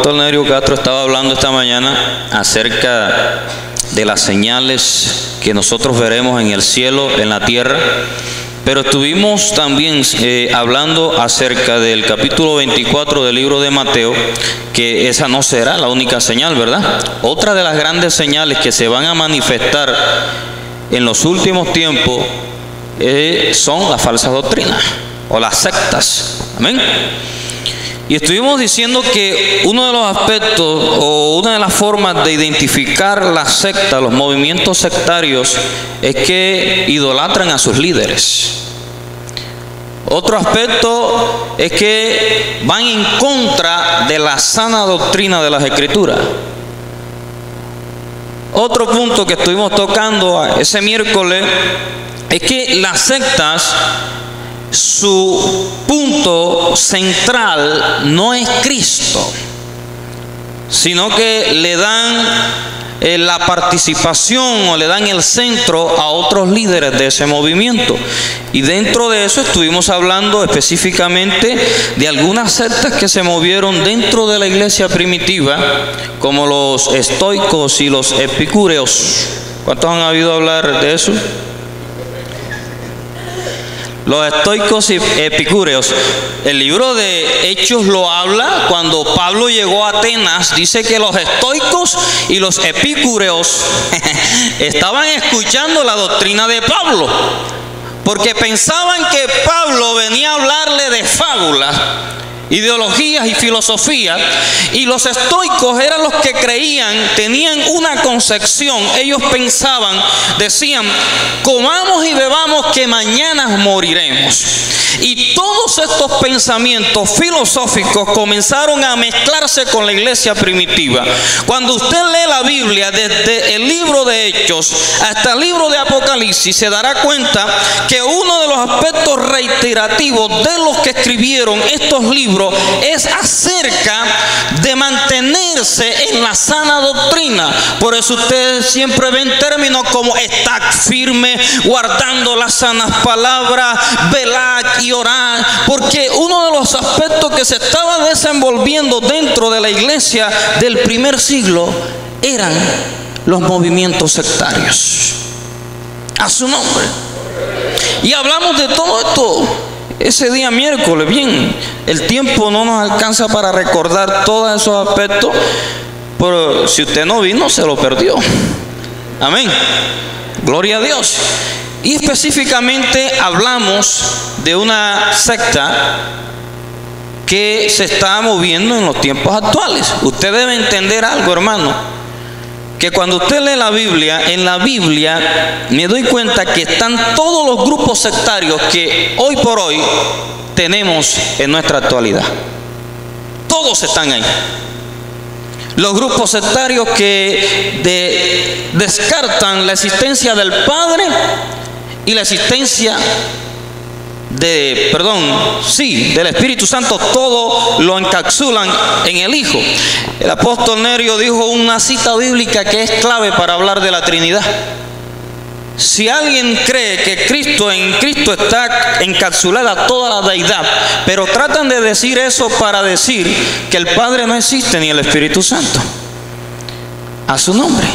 apóstol Nerio Castro estaba hablando esta mañana acerca de las señales que nosotros veremos en el cielo, en la tierra, pero estuvimos también hablando acerca del capítulo 24 del libro de Mateo, que esa no será la única señal, ¿verdad? Otra de las grandes señales que se van a manifestar en los últimos tiempos son las falsas doctrinas o las sectas. Amén. Y estuvimos diciendo que uno de los aspectos o una de las formas de identificar las sectas, los movimientos sectarios, es que idolatran a sus líderes. Otro aspecto es que van en contra de la sana doctrina de las Escrituras. Otro punto que estuvimos tocando ese miércoles es que las sectas, su punto central no es Cristo, sino que le dan la participación o le dan el centro a otros líderes de ese movimiento. Y dentro de eso estuvimos hablando específicamente de algunas sectas que se movieron dentro de la iglesia primitiva, como los estoicos y los epicúreos. ¿Cuántos han oído hablar de eso? Los estoicos y epicúreos. El libro de Hechos lo habla. Cuando Pablo llegó a Atenas, dice que los estoicos y los epicúreos estaban escuchando la doctrina de Pablo, porque pensaban que Pablo venía a hablarle de fábulas, ideologías y filosofía, y los estoicos eran los que creían, tenían una concepción. Ellos pensaban, decían: comamos y bebamos que mañana moriremos. Y todos estos pensamientos filosóficos comenzaron a mezclarse con la iglesia primitiva. Cuando usted lee la Biblia, desde el libro de Hechos hasta el libro de Apocalipsis, se dará cuenta que uno de los aspectos reiterativos de los que escribieron estos libros es acerca de mantenerse en la sana doctrina. Por eso ustedes siempre ven términos como estar firme, guardando las sanas palabras, velad y orar, porque uno de los aspectos que se estaba desenvolviendo dentro de la iglesia del primer siglo eran los movimientos sectarios. A su nombre. Y hablamos de todo esto ese día miércoles. Bien, el tiempo no nos alcanza para recordar todos esos aspectos, pero si usted no vino, se lo perdió. Amén. Gloria a Dios. Y específicamente hablamos de una secta que se está moviendo en los tiempos actuales. Usted debe entender algo, hermano, que cuando usted lee la Biblia, en la Biblia me doy cuenta que están todos los grupos sectarios que hoy por hoy tenemos en nuestra actualidad. Todos están ahí. Los grupos sectarios que descartan la existencia del Padre y la existencia del Espíritu Santo, todo lo encapsulan en el Hijo. El apóstol Nerio dijo una cita bíblica que es clave para hablar de la Trinidad. Si alguien cree que en Cristo está encapsulada toda la deidad, pero tratan de decir eso para decir que el Padre no existe ni el Espíritu Santo. A su nombre.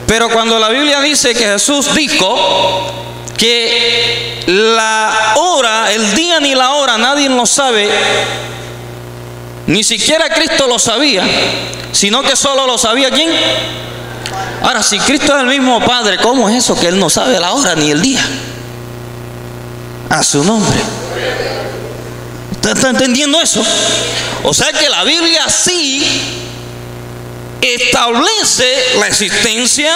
Pero cuando la Biblia dice que Jesús dijo que la hora, el día ni la hora nadie lo sabe, ni siquiera Cristo lo sabía, sino que solo lo sabía ¿quién? Ahora, si Cristo es el mismo Padre, ¿cómo es eso que Él no sabe la hora ni el día? A su nombre. ¿Está entendiendo eso? O sea que la Biblia sí establece la existencia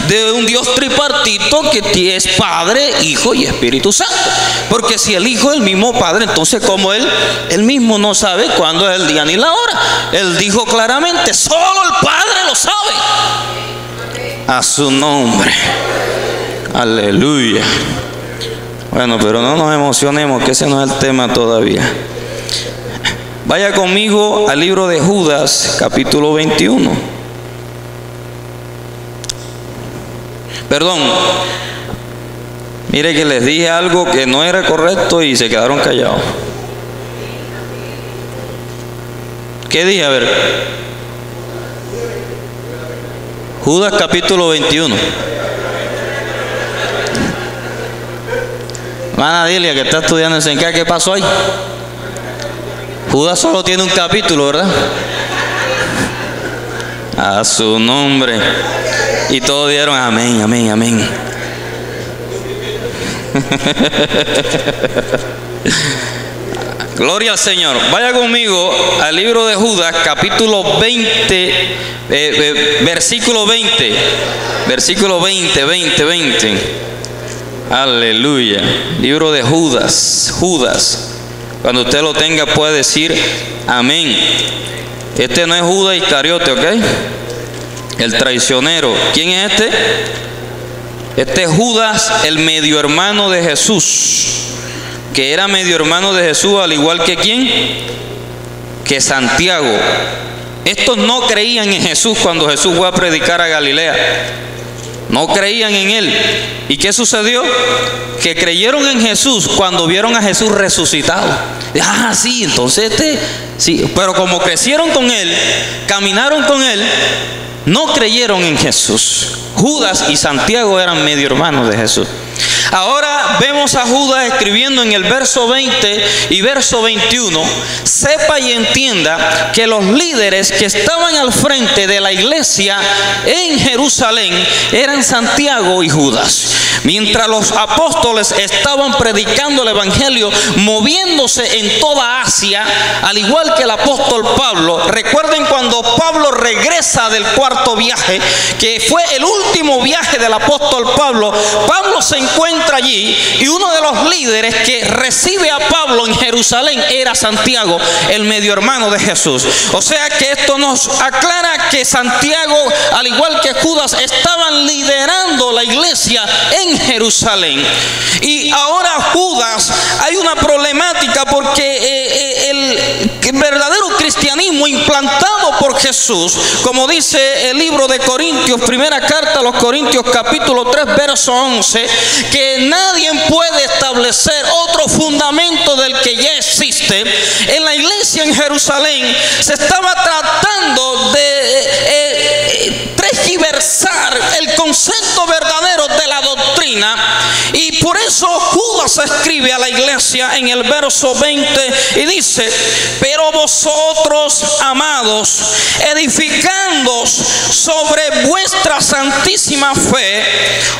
de un Dios tripartito que es Padre, Hijo y Espíritu Santo. Porque si el Hijo es el mismo Padre, entonces como Él mismo no sabe cuándo es el día ni la hora. Él dijo claramente: solo el Padre lo sabe. A su nombre. Aleluya. Bueno, pero no nos emocionemos, que ese no es el tema todavía. Vaya conmigo al libro de Judas, capítulo 21. Perdón, mire que les dije algo que no era correcto y se quedaron callados. Ok, ¿Qué dije? A ver. Judas capítulo 21. Hermana Dilia, que está estudiando en Senca, ¿qué pasó ahí? Judas solo tiene un capítulo, ¿verdad? A su nombre. Y todos dieron amén, amén, amén. Gloria al Señor. Vaya conmigo al libro de Judas, capítulo 20, versículo 20. Versículo 20. Aleluya. Libro de Judas. Judas. Cuando usted lo tenga puede decir amén. Este no es Judas Iscariote, ¿ok? El traicionero. ¿Quién es este? Este es Judas, el medio hermano de Jesús, que era medio hermano de Jesús, al igual que ¿quién? Que Santiago. Estos no creían en Jesús cuando Jesús fue a predicar a Galilea. No creían en Él. ¿Y qué sucedió? Que creyeron en Jesús cuando vieron a Jesús resucitado. Ah, sí, entonces sí. Pero como crecieron con Él, caminaron con Él, no creyeron en Jesús. Judas y Santiago eran medio hermanos de Jesús. Ahora vemos a Judas escribiendo en el verso 20 y verso 21. Sepa y entienda que los líderes que estaban al frente de la iglesia en Jerusalén eran Santiago y Judas. Mientras los apóstoles estaban predicando el evangelio, moviéndose en toda Asia, al igual que el apóstol Pablo. Recuerden cuando Pablo regresa del cuarto viaje, que fue el último viaje del apóstol Pablo. Pablo se encuentra allí y uno de los líderes que recibe a Pablo en Jerusalén era Santiago, el medio hermano de Jesús. O sea que esto nos aclara que Santiago, al igual que Judas, estaban liderando la iglesia en Jerusalén. Y ahora Judas, hay una problemática porque el verdadero cristianismo implantado por Jesús, como dice el libro de Corintios, primera carta a los Corintios capítulo 3 verso 11, que nadie puede establecer otro fundamento del que ya existe. En la iglesia en Jerusalén se estaba tratando de tergiversar el concepto verdadero de la doctrina, y por eso Judas escribe a la iglesia en el verso 20 y dice: pero vosotros, amados, edificándoos sobre vuestra santísima fe,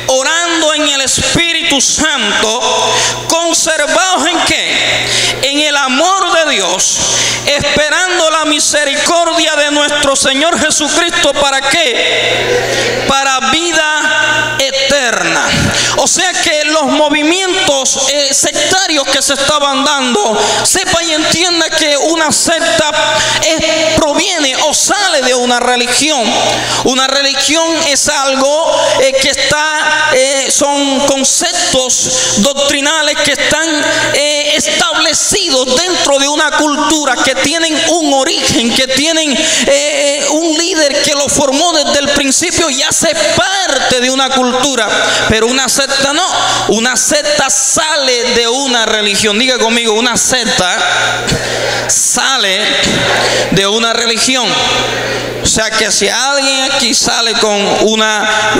orando en el Espíritu Santo, conservaos ¿en qué? En el amor de Dios, esperando la misericordia de nuestro Señor Jesucristo. ¿Para qué? Para vida eterna. O sea que los movimientos sectarios que se estaban dando, sepa y entienda que una secta proviene o sale de una religión. Una religión es algo que está, son conceptos doctrinales que están establecidos dentro de una cultura, que tienen un origen, que tienen un líder que lo formó desde el principio y hace parte de una cultura. Pero una secta no. Una secta sale de una religión. Diga conmigo, una secta sale de una religión. O sea que si alguien aquí sale con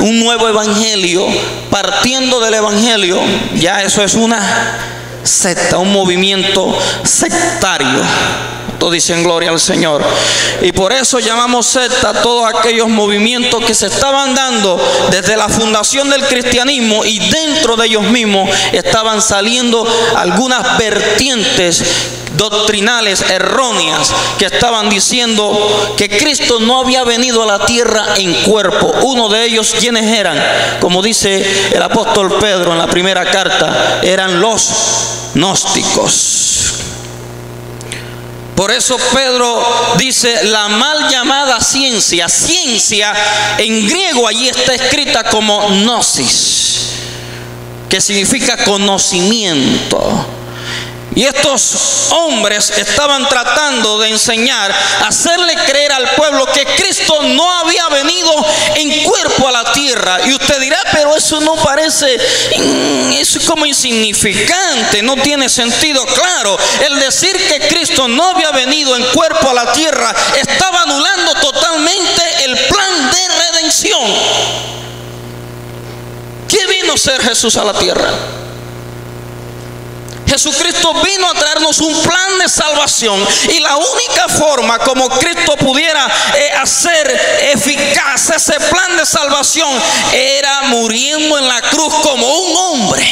un nuevo evangelio, partiendo del evangelio, ya eso es una secta, un movimiento sectario. Todos dicen gloria al Señor. Y por eso llamamos secta a todos aquellos movimientos que se estaban dando desde la fundación del cristianismo, y dentro de ellos mismos estaban saliendo algunas vertientes doctrinales erróneas que estaban diciendo que Cristo no había venido a la tierra en cuerpo. Uno de ellos, ¿quiénes eran? Como dice el apóstol Pedro en la primera carta, eran los gnósticos. Por eso Pedro dice la mal llamada ciencia. Ciencia en griego allí está escrita como gnosis, que significa conocimiento. Y estos hombres estaban tratando de enseñar, hacerle creer al pueblo que Cristo no había venido en cuerpo a la tierra. Y usted dirá, pero eso no parece, eso es como insignificante, no tiene sentido. Claro, el decir que Cristo no había venido en cuerpo a la tierra estaba anulando totalmente el plan de redención. ¿Qué vino a hacer Jesús a la tierra? Jesucristo vino a traernos un plan de salvación, y la única forma como Cristo pudiera hacer eficaz ese plan de salvación era muriendo en la cruz como un hombre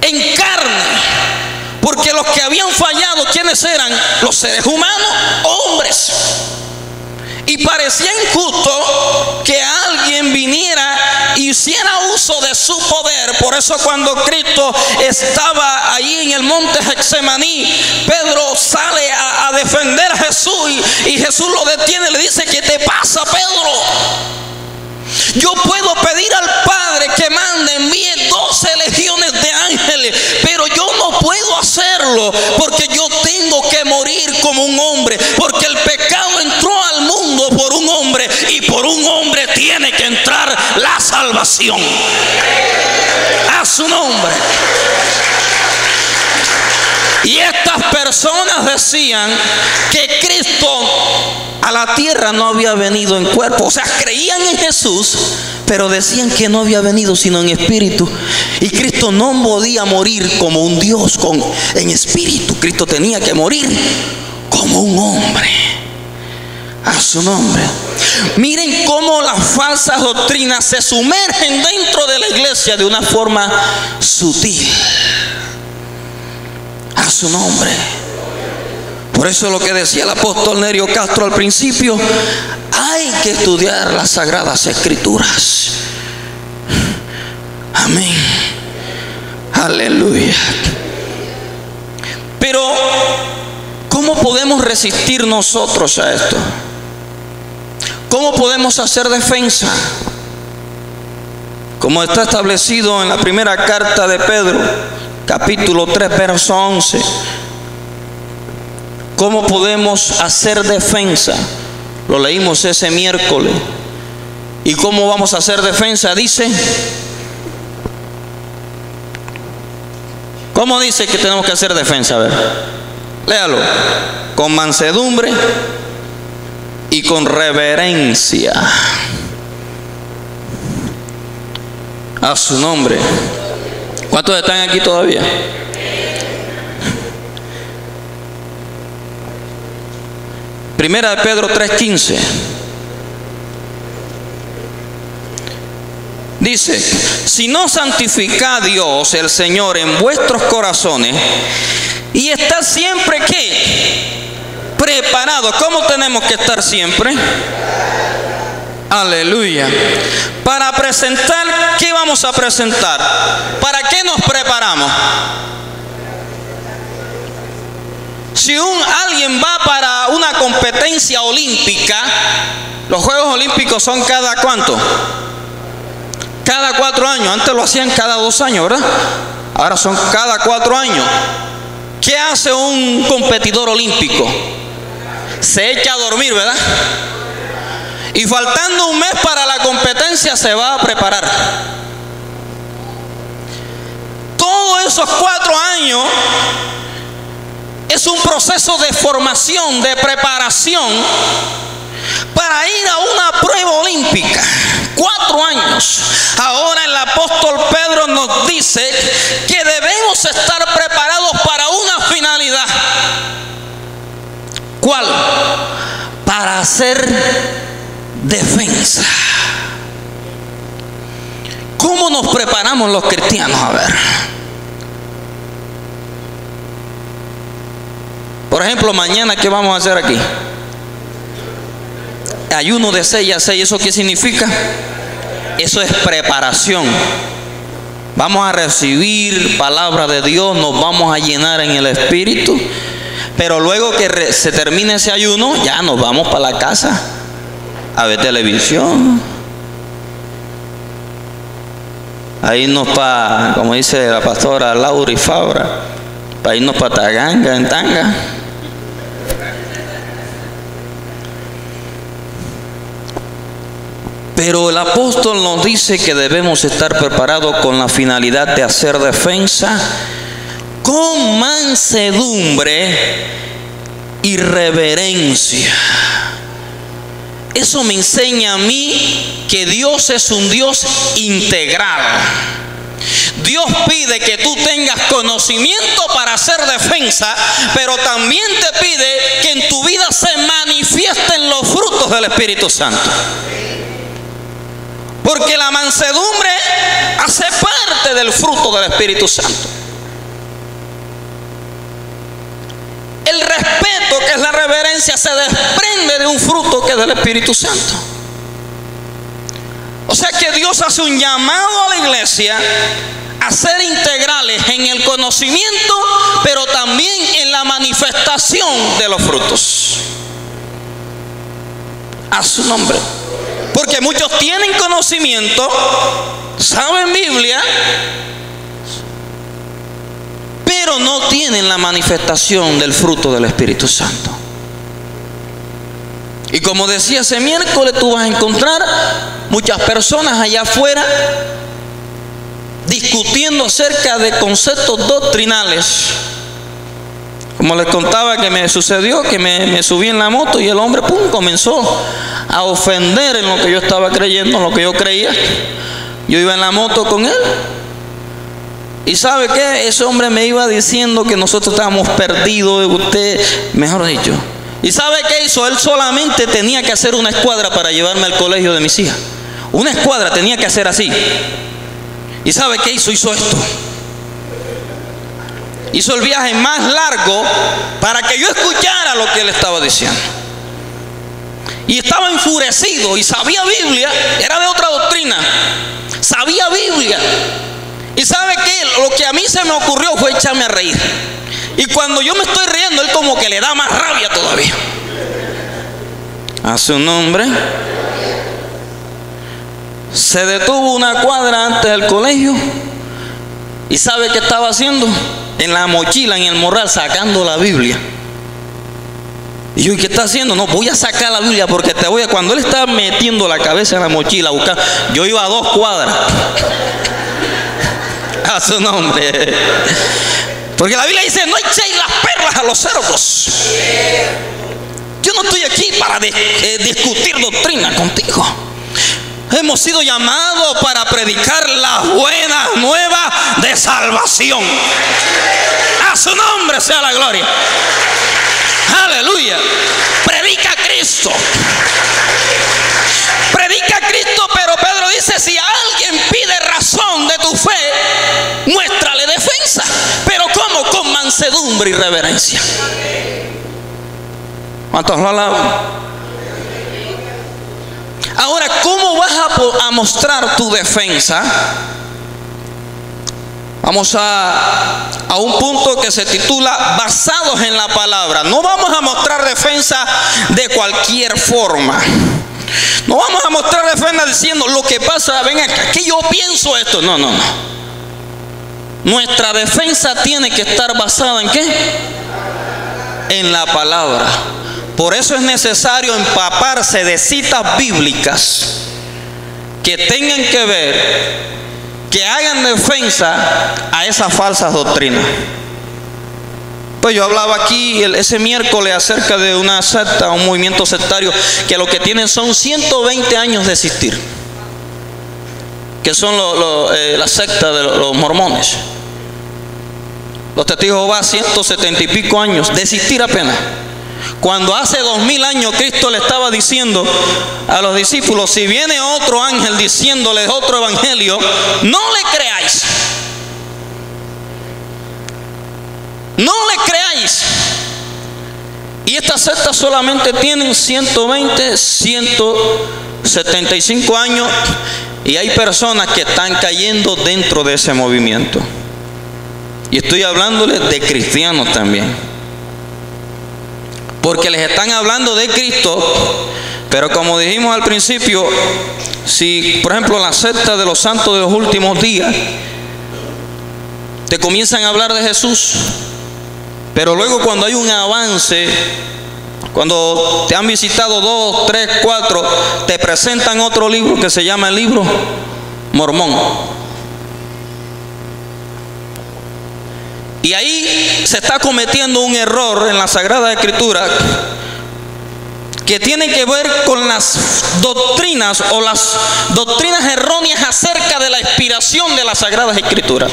en carne. Porque los que habían fallado, ¿quiénes eran? Los seres humanos, hombres. Y parecía injusto que alguien viniera y hiciera uso de su poder. Por eso cuando Cristo estaba allí en el monte Getsemaní, Pedro sale a defender a Jesús, y Jesús lo detiene y le dice: ¿qué te pasa, Pedro? Yo puedo pedir al Padre que mande, envíe 12 legiones de ángeles, pero yo no puedo hacerlo, porque yo tengo que morir como un hombre, porque el pecado entró al mundo por un hombre, y por un hombre tiene que entrar la salvación. A su nombre. Y estas personas decían que Cristo a la tierra no había venido en cuerpo. O sea, creían en Jesús, pero decían que no había venido sino en espíritu. Y Cristo no podía morir como un Dios en espíritu. Cristo tenía que morir como un hombre. A su nombre. Miren cómo las falsas doctrinas se sumergen dentro de la iglesia de una forma sutil. A su nombre. Por eso es lo que decía el apóstol Nerio Castro al principio: hay que estudiar las sagradas escrituras. Amén. Aleluya. Pero ¿cómo podemos resistir nosotros a esto? ¿Cómo podemos hacer defensa? Como está establecido en la primera carta de Pedro, capítulo 3, verso 11. ¿Cómo podemos hacer defensa? Lo leímos ese miércoles. ¿Y cómo vamos a hacer defensa? Dice, ¿cómo dice que tenemos que hacer defensa? A ver, léalo. Con mansedumbre y con reverencia. A su nombre. ¿Cuántos están aquí todavía? Primera de Pedro 3:15. Dice: si no santifica a Dios el Señor en vuestros corazones, y está siempre ¿qué? Preparado. ¿Cómo tenemos que estar siempre? Aleluya. Para presentar, ¿qué vamos a presentar? ¿Para qué nos preparamos? Si alguien va para una competencia olímpica, los Juegos Olímpicos son cada ¿cuánto? Cada 4 años. Antes lo hacían cada 2 años, ¿verdad? Ahora son cada 4 años. ¿Qué hace un competidor olímpico? Se echa a dormir, ¿verdad? Y faltando un mes para la competencia se va a preparar. Todos esos 4 años es un proceso de formación, de preparación para ir a una prueba olímpica. 4 años. Ahora el apóstol Pedro nos dice que debemos estar preparados para una finalidad. ¿Cuál? Para hacer defensa. ¿Cómo nos preparamos los cristianos? A ver. Por ejemplo, mañana, ¿qué vamos a hacer aquí? Ayuno de 6 a 6. ¿Eso qué significa? Eso es preparación. Vamos a recibir palabra de Dios, nos vamos a llenar en el Espíritu, pero luego que se termine ese ayuno, ya nos vamos para la casa a ver televisión, para irnos para, como dice la pastora Laura y Fabra, para irnos para Taganga, en tanga. Pero el apóstol nos dice que debemos estar preparados con la finalidad de hacer defensa con mansedumbre y reverencia. Eso me enseña a mí que Dios es un Dios integral. Dios pide que tú tengas conocimiento para hacer defensa, pero también te pide que en tu vida se manifiesten los frutos del Espíritu Santo. Porque la mansedumbre hace parte del fruto del Espíritu Santo. El respeto, que es la reverencia, se desprende de un fruto que es del Espíritu Santo. O sea que Dios hace un llamado a la iglesia a ser integrales en el conocimiento, pero también en la manifestación de los frutos. A su nombre. Porque muchos tienen conocimiento, saben Biblia, pero no tienen la manifestación del fruto del Espíritu Santo. Y como decía ese miércoles, tú vas a encontrar muchas personas allá afuera discutiendo acerca de conceptos doctrinales. Como les contaba que me sucedió, que me subí en la moto y el hombre comenzó a ofender en lo que yo estaba creyendo, en lo que yo creía. Yo iba en la moto con él. Y ¿sabe qué? Ese hombre me iba diciendo que nosotros estábamos perdidos, usted, mejor dicho. ¿Y sabe qué hizo? Él solamente tenía que hacer una escuadra para llevarme al colegio de mis hijas. Una escuadra tenía que hacer así. ¿Y sabe qué hizo? Hizo esto. Hizo el viaje más largo para que yo escuchara lo que él estaba diciendo. Y estaba enfurecido y sabía Biblia, era de otra doctrina. Sabía Biblia. Y ¿sabe qué? Lo que a mí se me ocurrió fue echarme a reír. Y cuando yo me estoy riendo, él como que le da más rabia todavía. A su nombre. Se detuvo una cuadra antes del colegio. ¿Y sabe qué estaba haciendo? En la mochila, en el morral, sacando la Biblia. Y yo, ¿y qué está haciendo? No, voy a sacar la Biblia porque te voy a... Cuando él estaba metiendo la cabeza en la mochila a buscar, yo iba a 2 cuadras. A su nombre. Porque la Biblia dice, no echéis las perlas a los cerdos. Yo no estoy aquí para discutir doctrina contigo. Hemos sido llamados para predicar la buena nueva de salvación. A su nombre sea la gloria. Aleluya. Predica a Cristo. Predica a Cristo, pero Pedro dice, si alguien pide razón de tu fe, muéstrale defensa. Pero ¿cómo? Con mansedumbre y reverencia. ¿Cuántos lo alaban? Ahora, ¿cómo vas a mostrar tu defensa? Vamos a un punto que se titula basados en la palabra. No vamos a mostrar defensa de cualquier forma. No vamos a mostrar defensa diciendo lo que pasa, ven acá, que yo pienso esto. No. Nuestra defensa tiene que estar basada ¿en qué? En la palabra. Por eso es necesario empaparse de citas bíblicas que tengan que ver, que hagan defensa a esas falsas doctrinas. Pues yo hablaba aquí ese miércoles acerca de una secta, un movimiento sectario, que lo que tienen son 120 años de existir, que son la secta de los mormones. Los testigos de Jehová, 170 y pico años de existir apenas. Cuando hace 2000 años Cristo le estaba diciendo a los discípulos, si viene otro ángel diciéndoles otro evangelio, no le creáis. No le creáis. Y estas sectas solamente tienen 120, 175 años. Y hay personas que están cayendo dentro de ese movimiento. Y estoy hablándoles de cristianos también. Porque les están hablando de Cristo, Pero como dijimos al principio, si por ejemplo en la secta de los santos de los últimos días te comienzan a hablar de Jesús, pero luego cuando hay un avance, cuando te han visitado 2, 3, 4, te presentan otro libro que se llama el libro Mormón. Y ahí se está cometiendo un error en la Sagrada Escritura que tiene que ver con las doctrinas o las doctrinas erróneas acerca de la inspiración de las Sagradas Escrituras.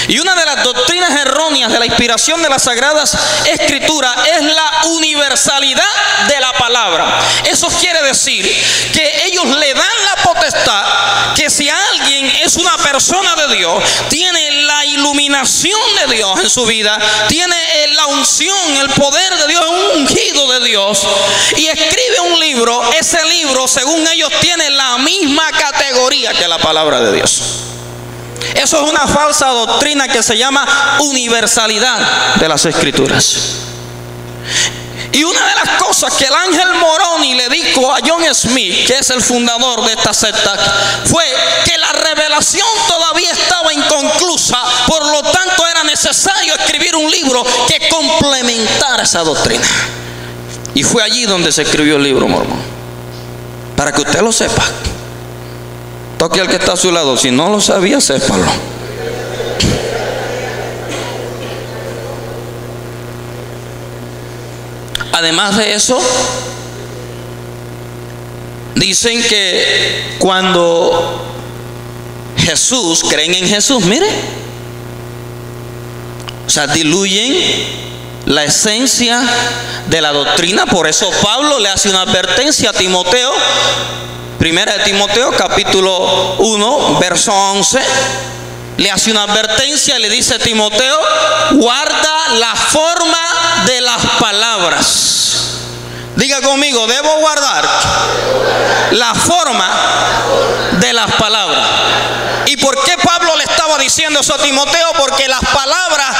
Y una de las doctrinas erróneas de la inspiración de las Sagradas Escrituras es la universalidad de la palabra. Eso quiere decir que ellos le dan la potestad que si alguien es una persona de Dios, tiene la iluminación de Dios en su vida, tiene la unción, el poder de Dios, un ungido de Dios, y escribe un libro, ese libro según ellos tiene la misma categoría que la palabra de Dios. Eso es una falsa doctrina que se llama universalidad de las Escrituras. Y una de las cosas que el ángel Moroni le dijo a John Smith, que es el fundador de esta secta, fue que la revelación todavía estaba inconclusa, por lo tanto era necesario escribir un libro que complementara esa doctrina. Y fue allí donde se escribió el libro Mormón. Para que usted lo sepa. Toque al que está a su lado, si no lo sabía, sépalo. Además de eso, dicen que cuando Jesús, creen en Jesús, mire, o sea, diluyen la esencia de la doctrina. Por eso Pablo le hace una advertencia a Timoteo, primera de Timoteo capítulo 1 verso 11, le hace una advertencia y le dice a Timoteo: guarda la forma de las palabras. Diga conmigo, debo guardar la forma de las palabras. ¿Y por qué Pablo le estaba diciendo eso a Timoteo? Porque las palabras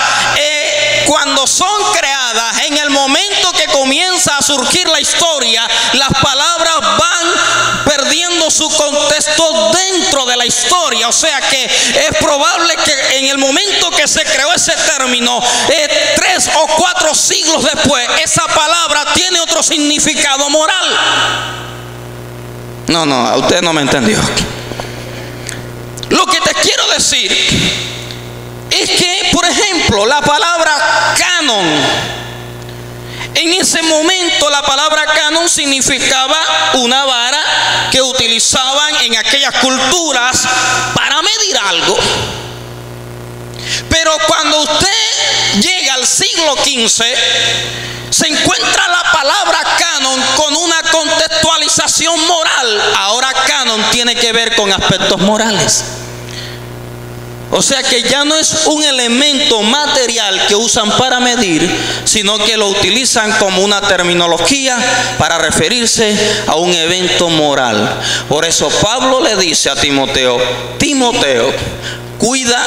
cuando son creadas, en el momento que comienza a surgir la historia, las palabras van perdiendo su contexto dentro de la historia. O sea que es probable que en el momento que se creó ese término, 3 o 4 siglos después, esa palabra tiene otro significado moral. No, usted no me entendió. Lo que te quiero decir es que, por ejemplo, la palabra canon, en ese momento la palabra canon significaba una vara que utilizaban en aquellas culturas para medir algo. Pero cuando usted llega al siglo XV, se encuentra la palabra canon con una contextualización moral. Ahora canon tiene que ver con aspectos morales. O sea que ya no es un elemento material que usan para medir, sino que lo utilizan como una terminología para referirse a un evento moral. Por eso Pablo le dice a Timoteo: Timoteo, cuida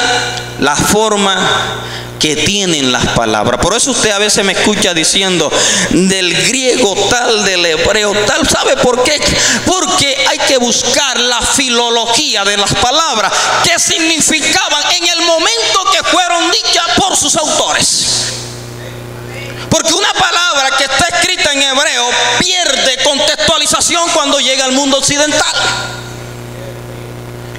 la forma que tienen las palabras. Por eso usted a veces me escucha diciendo del griego tal, del hebreo tal. ¿Sabe por qué? Porque hay que buscar la filología de las palabras, que significaban en el momento que fueron dichas por sus autores. Porque una palabra que está escrita en hebreo pierde contextualización cuando llega al mundo occidental.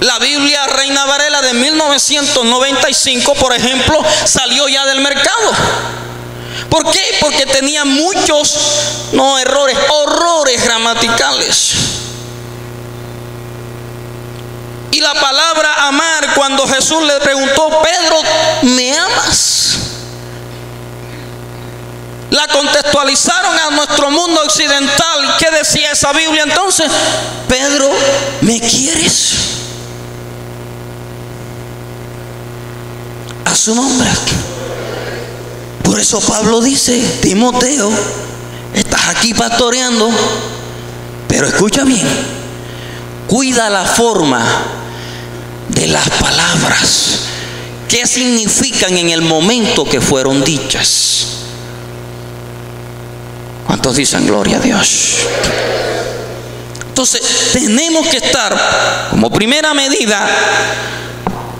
La Biblia Reina Varela de 1995, por ejemplo, salió ya del mercado. ¿Por qué? Porque tenía muchos horrores gramaticales. Y la palabra amar, cuando Jesús le preguntó: Pedro, ¿me amas?, la contextualizaron a nuestro mundo occidental. ¿Qué decía esa Biblia entonces? Pedro, ¿me quieres? A su nombre. Por eso Pablo dice: Timoteo, estás aquí pastoreando, pero escucha bien, cuida la forma de las palabras, qué significan en el momento que fueron dichas. ¿Cuántos dicen gloria a Dios? Entonces tenemos que estar como primera medida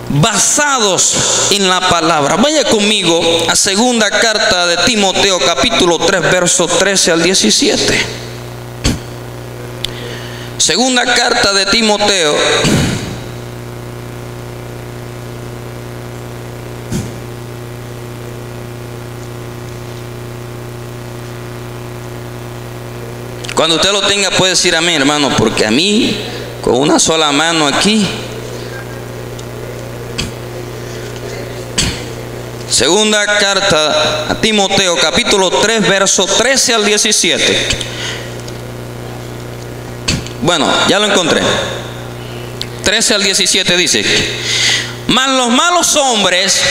basados en la palabra. Vaya conmigo a segunda carta de Timoteo, capítulo 3, versos 13 al 17. Segunda carta de Timoteo, cuando usted lo tenga puede decir amén, hermano, porque a mí con una sola mano aquí. Segunda carta a Timoteo, capítulo 3, verso 13 al 17. Bueno, ya lo encontré. 13 al 17 dice: mas los malos hombres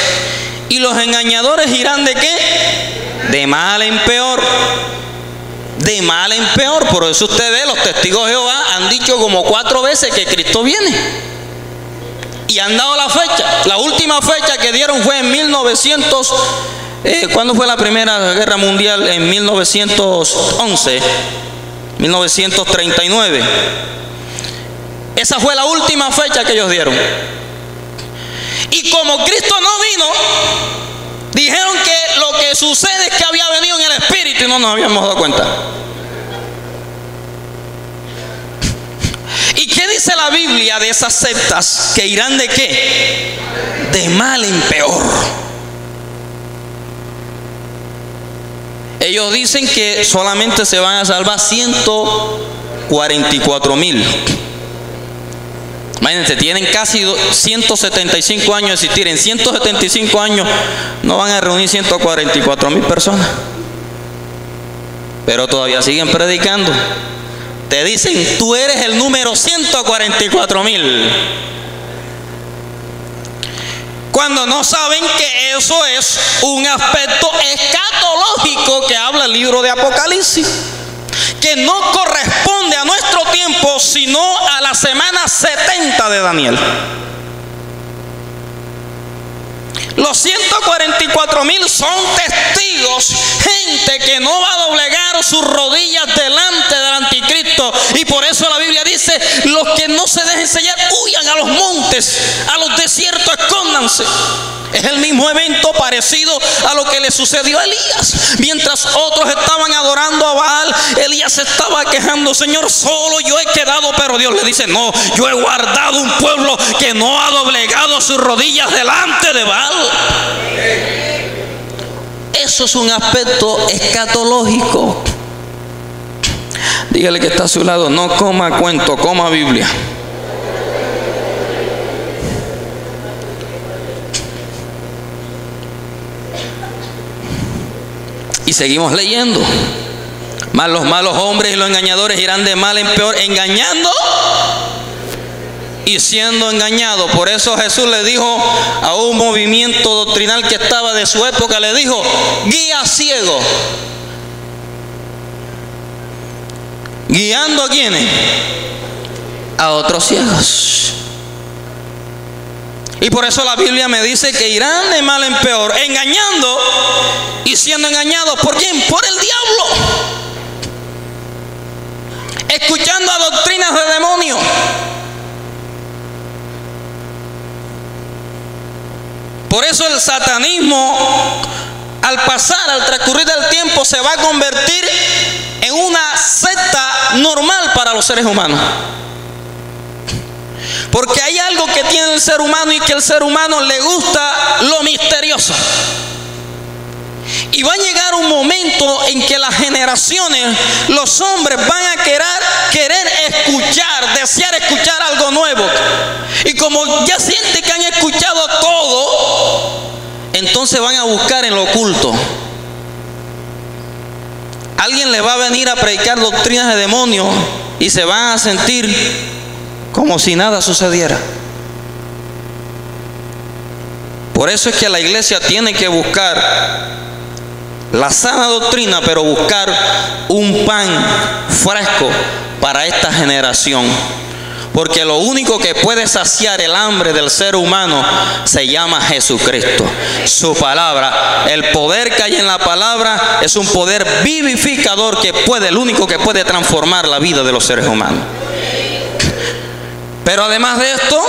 y los engañadores irán ¿de qué? De mal en peor. De mal en peor. Por eso usted ve, los testigos de Jehová han dicho como 4 veces que Cristo viene. Y han dado la fecha. La última fecha que dieron fue en 1900. ¿Cuándo fue la Primera Guerra Mundial? En 1911. 1939. Esa fue la última fecha que ellos dieron. Y como Cristo no vino, dijeron que lo que sucede es que había venido en el Espíritu y no nos habíamos dado cuenta. ¿Y qué dice la Biblia de esas sectas que irán de qué? De mal en peor. Ellos dicen que solamente se van a salvar 144,000. Imagínense, tienen casi 175 años de existir. En 175 años no van a reunir 144,000 personas. Pero todavía siguen predicando. Te dicen, tú eres el número 144,000. Cuando no saben que eso es un aspecto escatológico que habla el libro de Apocalipsis, que no corresponde a nuestro tiempo, sino a la semana 70 de Daniel. Los 144,000 son testigos, gente que no va a doblegar sus rodillas delante del anticristo. Y por eso la Biblia dice, los que no se dejen sellar, huyan a los montes, a los desiertos, escóndanse. Es el mismo evento parecido a lo que le sucedió a Elías. Mientras otros estaban adorando a Baal, Elías se estaba quejando: Señor, solo yo he quedado. Pero Dios le dice: no, yo he guardado un pueblo que no ha doblegado sus rodillas delante de Baal. Eso es un aspecto escatológico. Dígale que está a su lado: no coma cuento, coma Biblia. Y seguimos leyendo. Mas los malos hombres y los engañadores irán de mal en peor, engañando y siendo engañados. Por eso Jesús le dijo a un movimiento doctrinal que estaba de su época, le dijo: guía ciego. ¿Guiando a quiénes? A otros ciegos. Y por eso la Biblia me dice que irán de mal en peor, engañando y siendo engañados. ¿Por quién? Por el diablo. Escuchando a doctrinas de demonios. Por eso el satanismo, al transcurrir del tiempo, se va a convertir en una secta normal para los seres humanos. Porque hay algo que tiene el ser humano, y que el ser humano le gusta lo misterioso. Y va a llegar un momento en que las generaciones, los hombres van a querer escuchar, desear escuchar algo nuevo. Y como ya sienten que han escuchado todo, entonces van a buscar en lo oculto. Alguien le va a venir a predicar doctrinas de demonios y se van a sentir como si nada sucediera. Por eso es que la iglesia tiene que buscar la sana doctrina, pero buscar un pan fresco para esta generación. Porque lo único que puede saciar el hambre del ser humano se llama Jesucristo, su palabra. El poder que hay en la palabra es un poder vivificador que el único que puede transformar la vida de los seres humanos. Pero además de esto,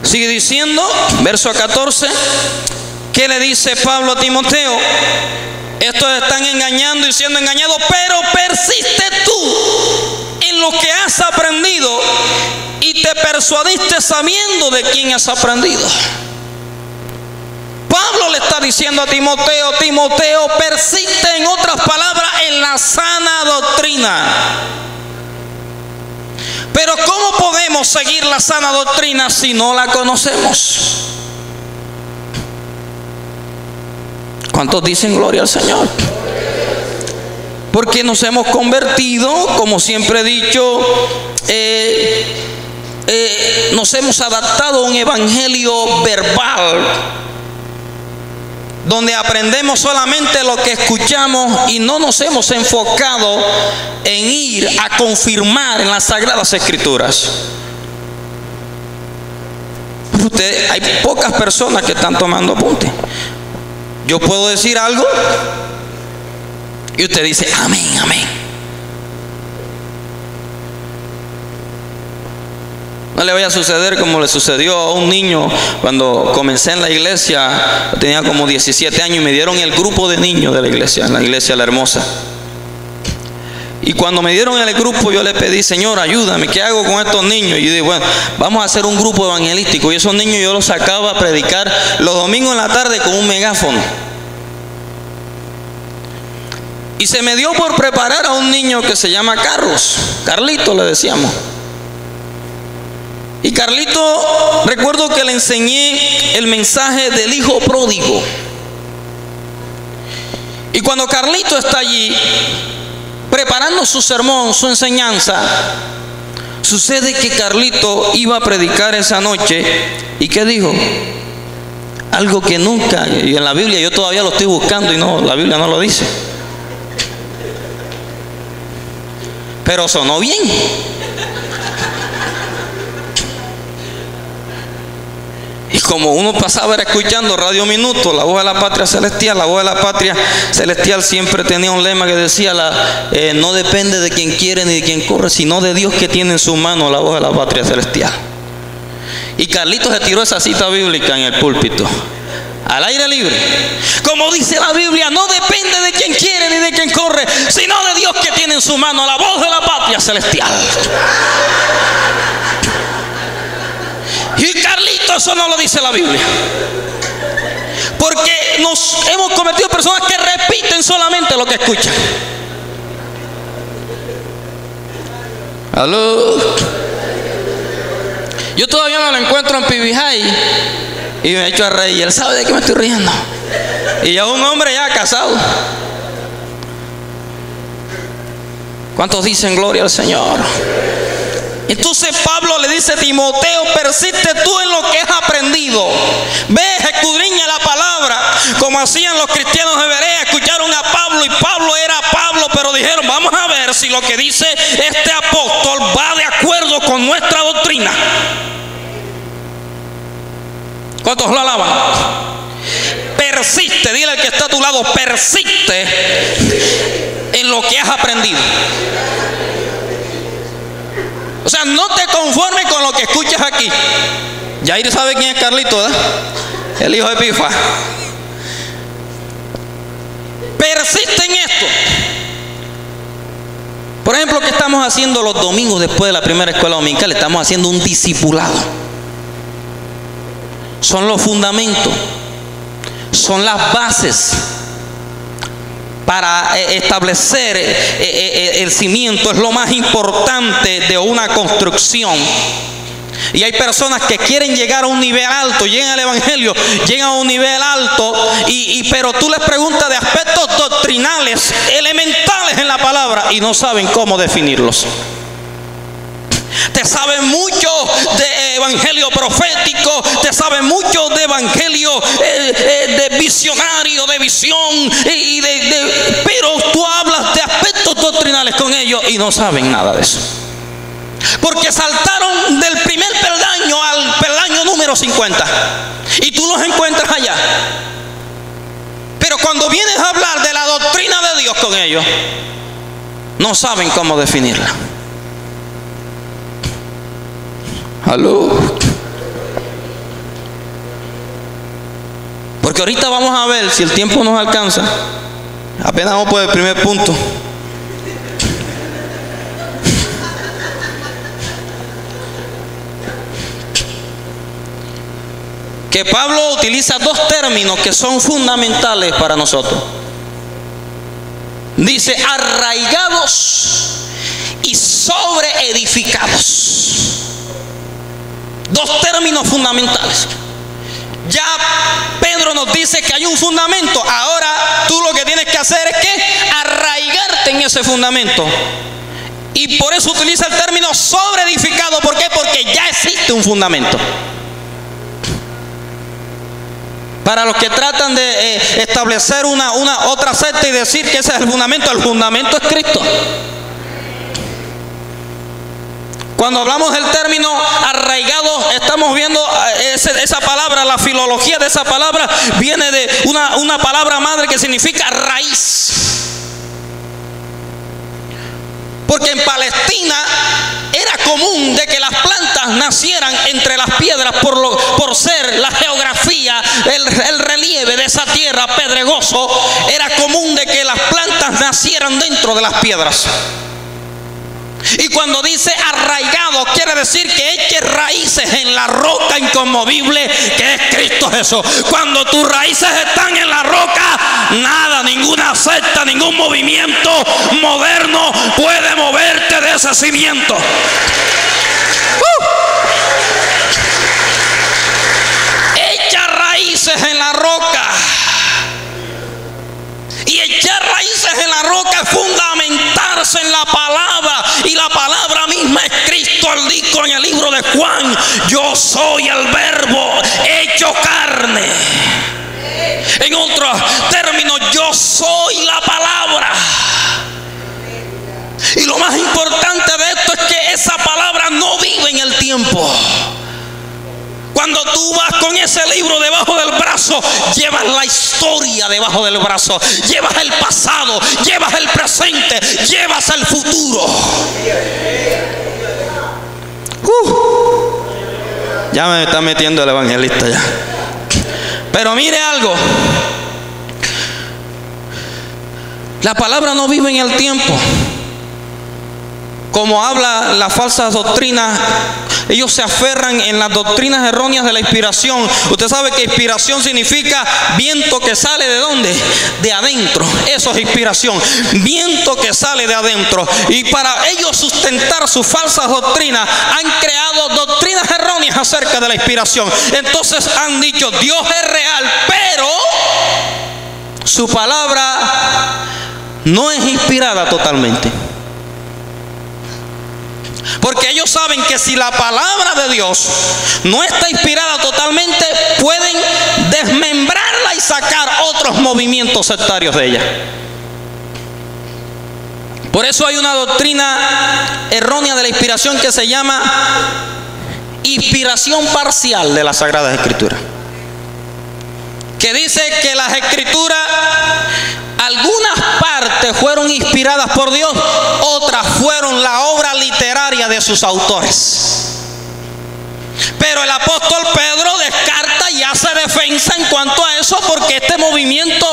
sigue diciendo, verso 14, ¿qué le dice Pablo a Timoteo? Estos están engañando y siendo engañados, pero persiste tú en lo que has aprendido y te persuadiste sabiendo de quién has aprendido. Pablo le está diciendo a Timoteo, Timoteo, persiste, en otras palabras, en la sana doctrina. Pero ¿cómo podemos seguir la sana doctrina si no la conocemos? ¿Cuántos dicen gloria al Señor? Porque nos hemos convertido, como siempre he dicho, nos hemos adaptado a un evangelio verbal, donde aprendemos solamente lo que escuchamos y no nos hemos enfocado en ir a confirmar en las Sagradas Escrituras. Hay pocas personas que están tomando apunte. Yo puedo decir algo y usted dice amén, amén. No le vaya a suceder como le sucedió a un niño cuando comencé en la iglesia. Tenía como 17 años y me dieron el grupo de niños de la iglesia, en la iglesia La Hermosa. Y cuando me dieron el grupo, yo le pedí, Señor, ayúdame, ¿qué hago con estos niños? Y yo dije, bueno, vamos a hacer un grupo evangelístico. Y esos niños yo los sacaba a predicar los domingos en la tarde con un megáfono. Y se me dio por preparar a un niño que se llama Carlito le decíamos. Y Carlito, recuerdo que le enseñé el mensaje del hijo pródigo. Y cuando Carlito está allí preparando su sermón, su enseñanza, sucede que Carlito iba a predicar esa noche. ¿Y qué dijo? Algo que nunca, y en la Biblia yo todavía lo estoy buscando y no, la Biblia no lo dice, pero sonó bien. Y como uno pasaba era escuchando Radio Minuto, la voz de la patria celestial, la voz de la patria celestial siempre tenía un lema que decía, no depende de quien quiere ni de quien corre, sino de Dios que tiene en su mano la voz de la patria celestial. Y Carlitos se tiró esa cita bíblica en el púlpito, al aire libre. Como dice la Biblia, no depende de quien quiere ni de quien corre, sino de Dios que tiene en su mano la voz de la patria celestial. Y Carlito, eso no lo dice la Biblia. Porque nos hemos convertido en personas que repiten solamente lo que escuchan. ¿Aló? Yo todavía no lo encuentro en PB High y me echo a reír. Él sabe de qué me estoy riendo. Y ya un hombre ya casado. ¿Cuántos dicen gloria al Señor? Entonces Pablo le dice a Timoteo, persiste tú en lo que has aprendido. Ve, escudriña la palabra, como hacían los cristianos de Berea. Escucharon a Pablo y Pablo era Pablo, pero dijeron, vamos a ver si lo que dice este apóstol va de acuerdo con nuestra doctrina. ¿Cuántos lo alaban? Persiste, dile al que está a tu lado, persiste en lo que has aprendido. O sea, no te conformes con lo que escuchas aquí. Yair sabe quién es Carlito, ¿verdad? El hijo de Pifa. Persiste en esto. Por ejemplo, ¿qué estamos haciendo los domingos después de la primera escuela dominical? Estamos haciendo un discipulado. Son los fundamentos, son las bases para establecer el cimiento. Es lo más importante de una construcción. Y hay personas que quieren llegar a un nivel alto, llegan al evangelio, llegan a un nivel alto, pero tú les preguntas de aspectos doctrinales, elementales en la palabra, y no saben cómo definirlos. Te saben mucho de evangelio profético, te saben mucho de evangelio de visionario, de visión, pero tú hablas de aspectos doctrinales con ellos y no saben nada de eso. Porque saltaron del primer peldaño al peldaño número 50 y tú los encuentras allá. Pero cuando vienes a hablar de la doctrina de Dios con ellos, no saben cómo definirla. Aló. Porque ahorita vamos a ver, si el tiempo nos alcanza, apenas vamos por el primer punto. Que Pablo utiliza dos términos que son fundamentales para nosotros. Dice arraigados y sobreedificados. Dos términos fundamentales. Ya Pedro nos dice que hay un fundamento. Ahora tú lo que tienes que hacer es que arraigarte en ese fundamento. Y por eso utiliza el término sobreedificado. ¿Por qué? Porque ya existe un fundamento. Para los que tratan de establecer una otra secta y decir que ese es el fundamento es Cristo. Cuando hablamos del término arraigado, estamos viendo esa palabra, la filología de esa palabra viene de una palabra madre que significa raíz. Porque en Palestina era común de que las plantas nacieran entre las piedras por ser la geografía, el relieve de esa tierra pedregoso. Era común de que las plantas nacieran dentro de las piedras. Y cuando dice arraigado, quiere decir que eche raíces en la roca inconmovible que es Cristo Jesús. Cuando tus raíces están en la roca, nada, ninguna secta, ningún movimiento moderno puede moverte de ese cimiento. Echa raíces en la roca. Y echar raíces en la roca es fundamentarse en la palabra. Y la palabra misma es Cristo. Él dijo en el libro de Juan: yo soy el verbo hecho carne. En otros términos, yo soy la palabra. Y lo más importante de esto es que esa palabra no vive en el tiempo. Cuando tú vas con ese libro debajo del brazo, llevas la historia debajo del brazo, llevas el pasado, llevas el presente, llevas el futuro. Ya me está metiendo el evangelista ya. Pero mire algo, la palabra no vive en el tiempo. Como habla la falsa doctrina, ellos se aferran en las doctrinas erróneas de la inspiración. Usted sabe que inspiración significa viento que sale ¿de dónde? De adentro. Eso es inspiración, viento que sale de adentro. Y para ellos sustentar sus falsas doctrinas, han creado doctrinas erróneas acerca de la inspiración. Entonces han dicho: Dios es real, pero su palabra no es inspirada totalmente. Porque ellos saben que si la palabra de Dios no está inspirada totalmente, pueden desmembrarla y sacar otros movimientos sectarios de ella. Por eso hay una doctrina errónea de la inspiración que se llama inspiración parcial de las Sagradas Escrituras, que dice que las Escrituras, algunas partes fueron inspiradas por Dios, otras fueron la obra literaria de sus autores. Pero el apóstol Pedro descarta y hace defensa en cuanto a eso, porque este movimiento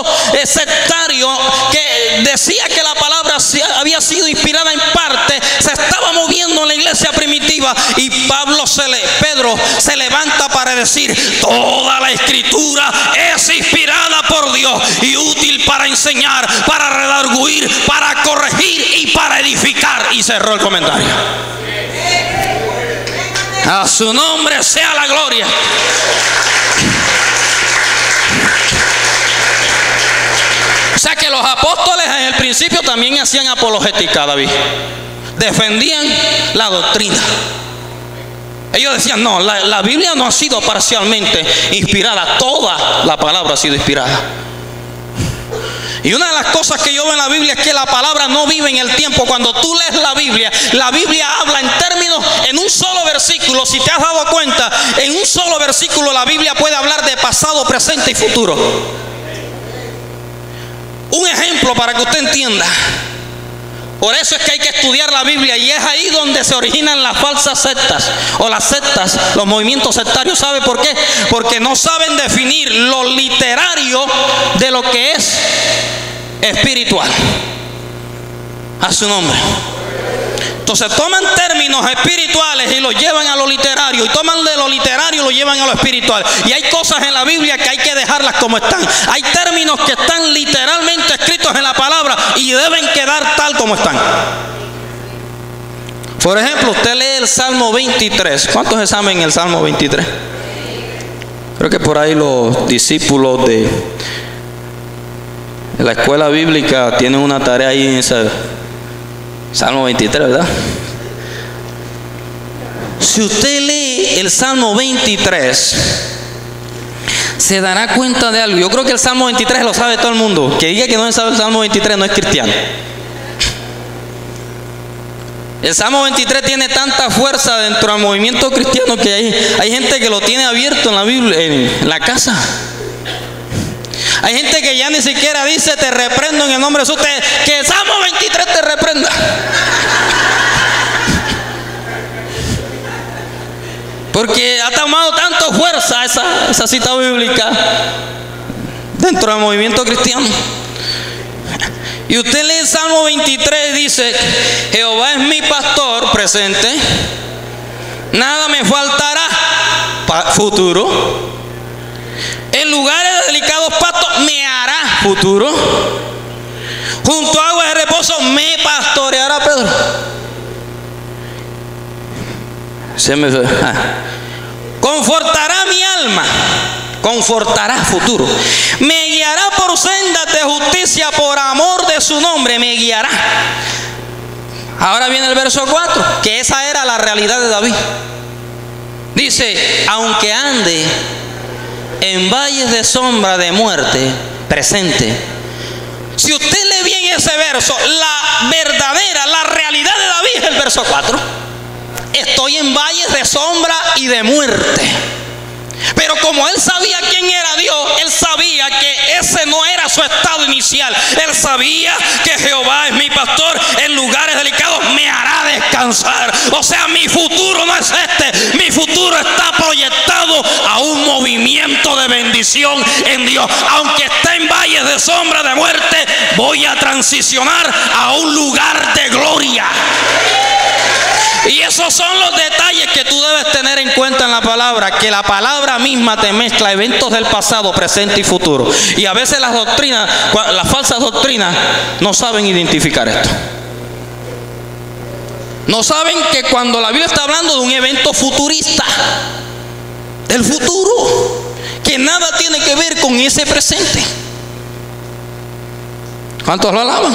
sectario que decía que la palabra había sido inspirada en parte, se estaba moviendo en la iglesia primitiva. Y Pedro se levanta para decir: toda la escritura es inspirada por Dios y útil para enseñar, para redarguir, para corregir y para edificar. Y cerró el comentario. A su nombre sea la gloria. O sea que los apóstoles en el principio también hacían apologética, David. Defendían la doctrina. Ellos decían: no, la Biblia no ha sido parcialmente inspirada, toda la palabra ha sido inspirada. Y una de las cosas que yo veo en la Biblia es que la palabra no vive en el tiempo. Cuando tú lees la Biblia habla en términos, en un solo versículo. Si te has dado cuenta, en un solo versículo la Biblia puede hablar de pasado, presente y futuro. Un ejemplo para que usted entienda. Por eso es que hay que estudiar la Biblia, y es ahí donde se originan las falsas sectas o las sectas, los movimientos sectarios. ¿Sabe por qué? Porque no saben definir lo literario de lo que es espiritual. A su nombre. Entonces toman términos espirituales y los llevan a lo literario, y toman de lo literario y lo llevan a lo espiritual. Y hay cosas en la Biblia que hay que dejarlas como están. Hay términos que están literalmente escritos en la palabra y deben quedar tal como están. Por ejemplo, usted lee el Salmo 23. ¿Cuántos se saben el Salmo 23? Creo que por ahí los discípulos de la escuela bíblica tienen una tarea ahí en ese Salmo 23, ¿verdad? Si usted lee el Salmo 23, se dará cuenta de algo. Yo creo que el Salmo 23 lo sabe todo el mundo. Que diga que no sabe el Salmo 23 no es cristiano. El Salmo 23 tiene tanta fuerza dentro del movimiento cristiano que hay gente que lo tiene abierto en la Biblia, en la casa. Hay gente que ya ni siquiera dice te reprendo en el nombre de Jesús, que el Salmo 23 te reprenda. Porque ha tomado tanto fuerza esa cita bíblica dentro del movimiento cristiano. Y usted lee el Salmo 23 y dice: Jehová es mi pastor, presente, nada me faltará, futuro. En lugares de delicados pastos me hará, futuro. Junto a aguas de reposo me pastoreará, Pedro. Confortará mi alma, confortará, futuro. Me guiará por sendas de justicia, por amor de su nombre me guiará. Ahora viene el verso 4, que esa era la realidad de David. Dice: aunque ande en valles de sombra de muerte, presente. Si usted lee bien ese verso, la verdadera, la realidad de David es el verso 4. Estoy en valles de sombra y de muerte. Pero como él sabía quién era Dios, él sabía que ese no era su estado inicial. Él sabía que Jehová es mi pastor, en lugares delicados me hará descansar. O sea, mi futuro no es este, mi futuro está proyectado a un movimiento de bendición en Dios. Aunque esté en valles de sombra de muerte, voy a transicionar a un lugar de gloria. Y esos son los detalles que tú debes tener en cuenta en la palabra, que la palabra misma te mezcla eventos del pasado, presente y futuro. Y a veces las doctrinas, las falsas doctrinas, no saben identificar esto. No saben que cuando la Biblia está hablando de un evento futurista, del futuro, que nada tiene que ver con ese presente. ¿Cuántos lo alaban?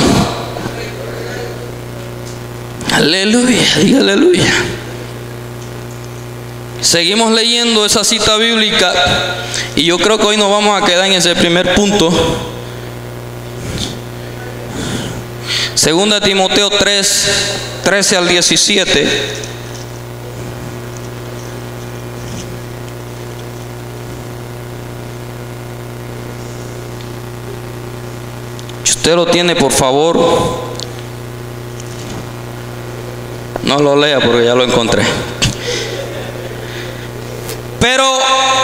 Aleluya, diga aleluya. Seguimos leyendo esa cita bíblica y yo creo que hoy nos vamos a quedar en ese primer punto. Segunda Timoteo 3, 13 al 17. Si usted lo tiene, por favor, no lo lea porque ya lo encontré. Pero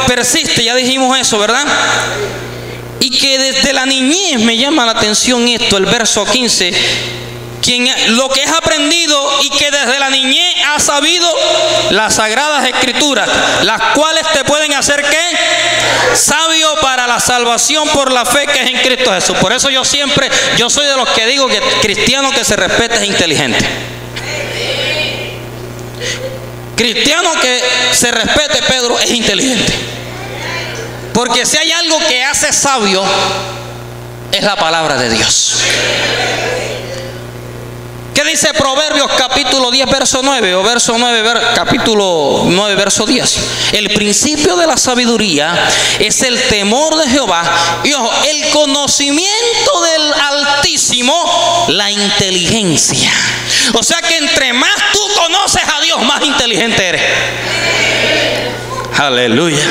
persiste, ya dijimos eso, ¿verdad? Y que desde la niñez me llama la atención esto, el verso 15. Lo que has aprendido y que desde la niñez has sabido las sagradas escrituras, las cuales te pueden hacer ¿qué? Sabio para la salvación por la fe que es en Cristo Jesús. Por eso yo soy de los que digo que cristiano que se respeta es inteligente. Cristiano que se respete, Pedro, es inteligente. Porque si hay algo que hace sabio, es la palabra de Dios. ¿Qué dice Proverbios capítulo 10 verso 9 o verso 9 capítulo 9 verso 10? El principio de la sabiduría es el temor de Jehová y ojo, el conocimiento del Altísimo, la inteligencia. O sea que entre más tú conoces a Dios, más inteligente eres. Aleluya.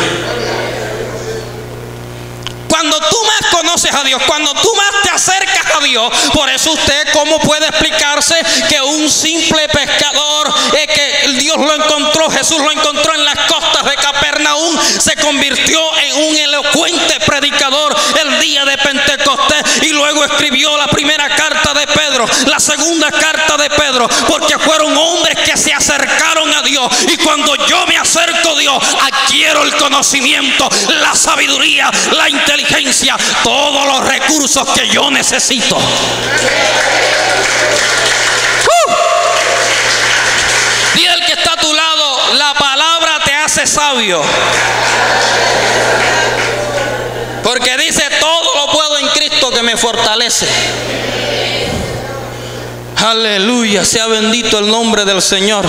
Cuando tú más conoces a Dios, cuando tú más te acercas a Dios. Por eso usted, ¿cómo puede explicarse que un simple pescador, que Dios lo encontró, Jesús lo encontró en las costas de Capernaum, se convirtió en un elocuente predicador el día de Pentecostés, y luego escribió la primera carta de Pedro, la segunda carta de Pedro, porque fueron hombres que se acercaron a Dios? Y cuando yo me acerco a Dios, adquiero el conocimiento, la sabiduría, la inteligencia, todos los recursos que yo necesito. Dile al que está a tu lado: la palabra te hace sabio. Porque dice: todo lo puedo en Cristo que me fortalece. Aleluya, sea bendito el nombre del Señor.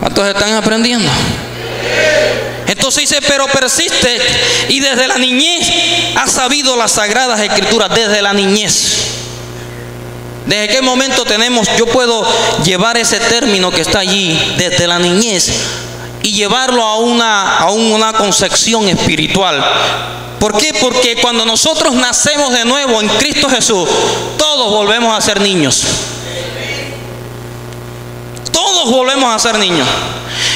¿Cuántos están aprendiendo? Entonces dice: pero persiste, y desde la niñez has sabido las sagradas escrituras. Desde la niñez. ¿Desde qué momento yo puedo llevar ese término que está allí, desde la niñez, y llevarlo a una concepción espiritual? ¿Por qué? Porque cuando nosotros nacemos de nuevo en Cristo Jesús, todos volvemos a ser niños. Todos volvemos a ser niños.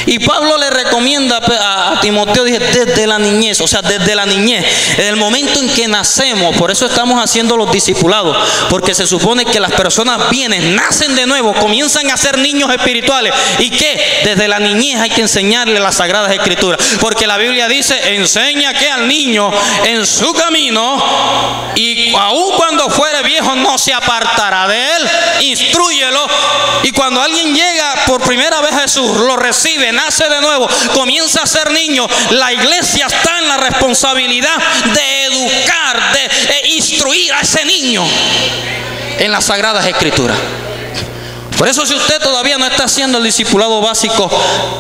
Y Pablo le recomienda a Timoteo, dije, desde la niñez, o sea, desde la niñez, en el momento en que nacemos. Por eso estamos haciendo los discipulados, porque se supone que las personas nacen de nuevo, comienzan a ser niños espirituales. ¿Y qué? Desde la niñez hay que enseñarle las sagradas escrituras, porque la Biblia dice: enseña que al niño en su camino, y aun cuando fuere viejo no se apartará de él. Instrúyelo. Y cuando alguien llega por primera vez a Jesús, lo recibe, nace de nuevo, comienza a ser niño, la iglesia está en la responsabilidad de educar, de instruir a ese niño en las sagradas escrituras. Por eso, si usted todavía no está haciendo el discipulado básico,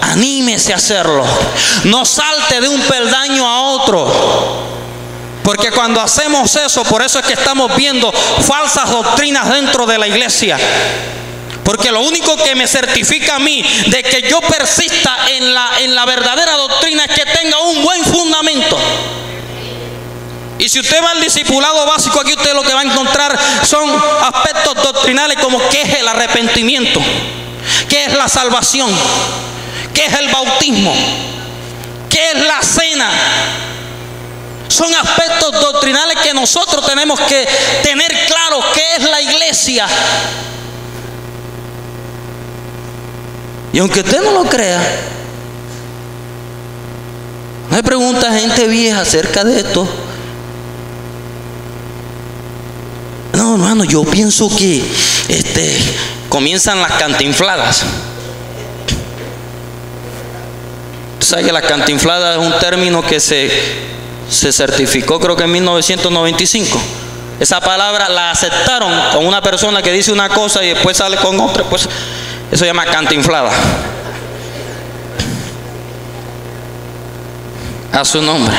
anímese a hacerlo. No salte de un peldaño a otro, porque cuando hacemos eso, por eso es que estamos viendo falsas doctrinas dentro de la iglesia. Porque lo único que me certifica a mí de que yo persista en la verdadera doctrina es que tenga un buen fundamento. Y si usted va al discipulado básico, aquí usted lo que va a encontrar son aspectos doctrinales como qué es el arrepentimiento, qué es la salvación, qué es el bautismo, qué es la cena. Son aspectos doctrinales que nosotros tenemos que tener claro qué es la iglesia. Y aunque usted no lo crea, me pregunta gente vieja acerca de esto. No, hermano, yo pienso que comienzan las cantinfladas. ¿Sabe que las cantinfladas es un término que se certificó, creo que en 1995? Esa palabra la aceptaron con una persona que dice una cosa y después sale con otra. Pues eso se llama cantinflada. A su nombre.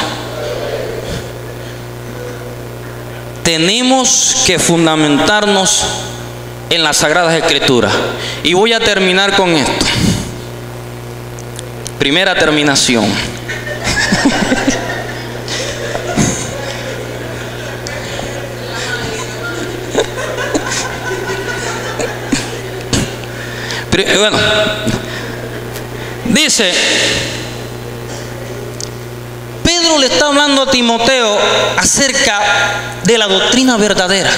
Tenemos que fundamentarnos en las Sagradas Escrituras. Y voy a terminar con esto. Primera terminación. Bueno, dice, Pedro le está hablando a Timoteo acerca de la doctrina verdadera.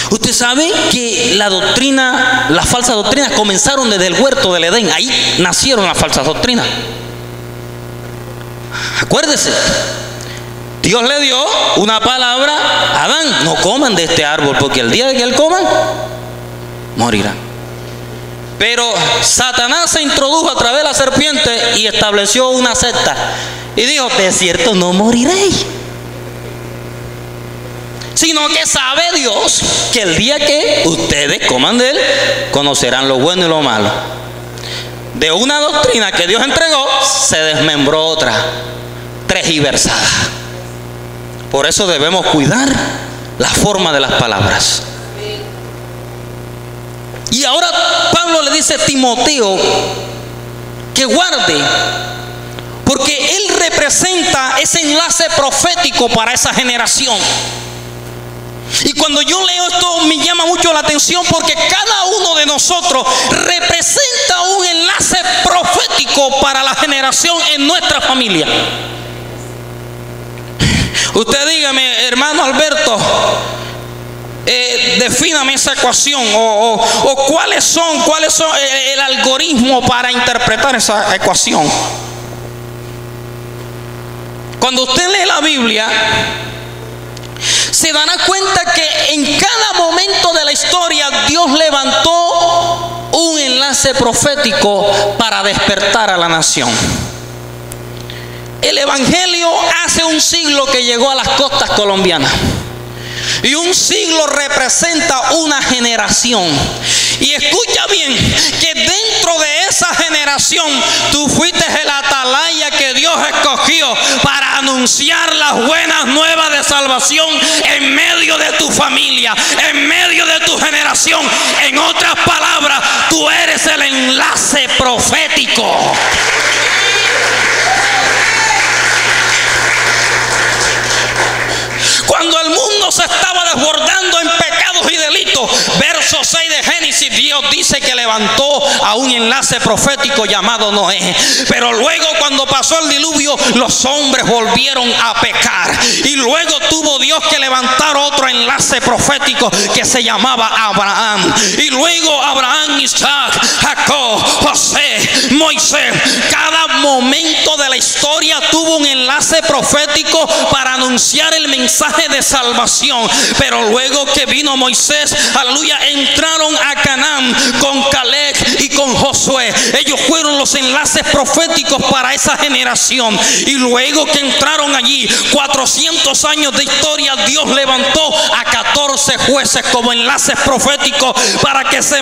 Usted sabe que las falsas doctrinas comenzaron desde el huerto del Edén. Ahí nacieron las falsas doctrinas. Acuérdese, Dios le dio una palabra a Adán: no coman de este árbol, porque el día de que él coman, morirán. Pero Satanás se introdujo a través de la serpiente y estableció una secta y dijo: de cierto no moriréis, sino que sabe Dios que el día que ustedes coman de él, conocerán lo bueno y lo malo. De una doctrina que Dios entregó, se desmembró otra, tergiversada. Por eso debemos cuidar la forma de las palabras. Y ahora Pablo le dice a Timoteo que guarde, porque él representa ese enlace profético para esa generación. Y cuando yo leo esto me llama mucho la atención, porque cada uno de nosotros representa un enlace profético para la generación en nuestra familia. Usted dígame, hermano Alberto, defíname esa ecuación, o cuáles son el algoritmo para interpretar esa ecuación. Cuando usted lee la Biblia, se dará cuenta que en cada momento de la historia Dios levantó un enlace profético para despertar a la nación. El evangelio hace un siglo que llegó a las costas colombianas, y un siglo representa una generación. Y escucha bien, que dentro de esa generación tú fuiste el atalaya que Dios escogió para anunciar las buenas nuevas de salvación en medio de tu familia, en medio de tu generación. En otras palabras, tú eres el enlace profético. Cuando el mundo se estaba desbordando en pecados y delitos, verso 6 de Génesis, Dios dice que levantó a un enlace profético llamado Noé. Pero luego, cuando pasó el diluvio, los hombres volvieron a pecar, y luego tuvo Dios que levantar otro enlace profético que se llamaba Abraham. Y luego Abraham, Isaac, Jacob, José, Moisés. Cada momento de la historia tuvo un enlace profético para anunciar el mensaje de salvación. Pero luego que vino Moisés, aleluya, entraron a Canaán con Caleb y con Josué. Ellos fueron los enlaces proféticos para esa generación. Y luego que entraron allí, 400 años de historia, Dios levantó a 14 jueces como enlaces proféticos para que se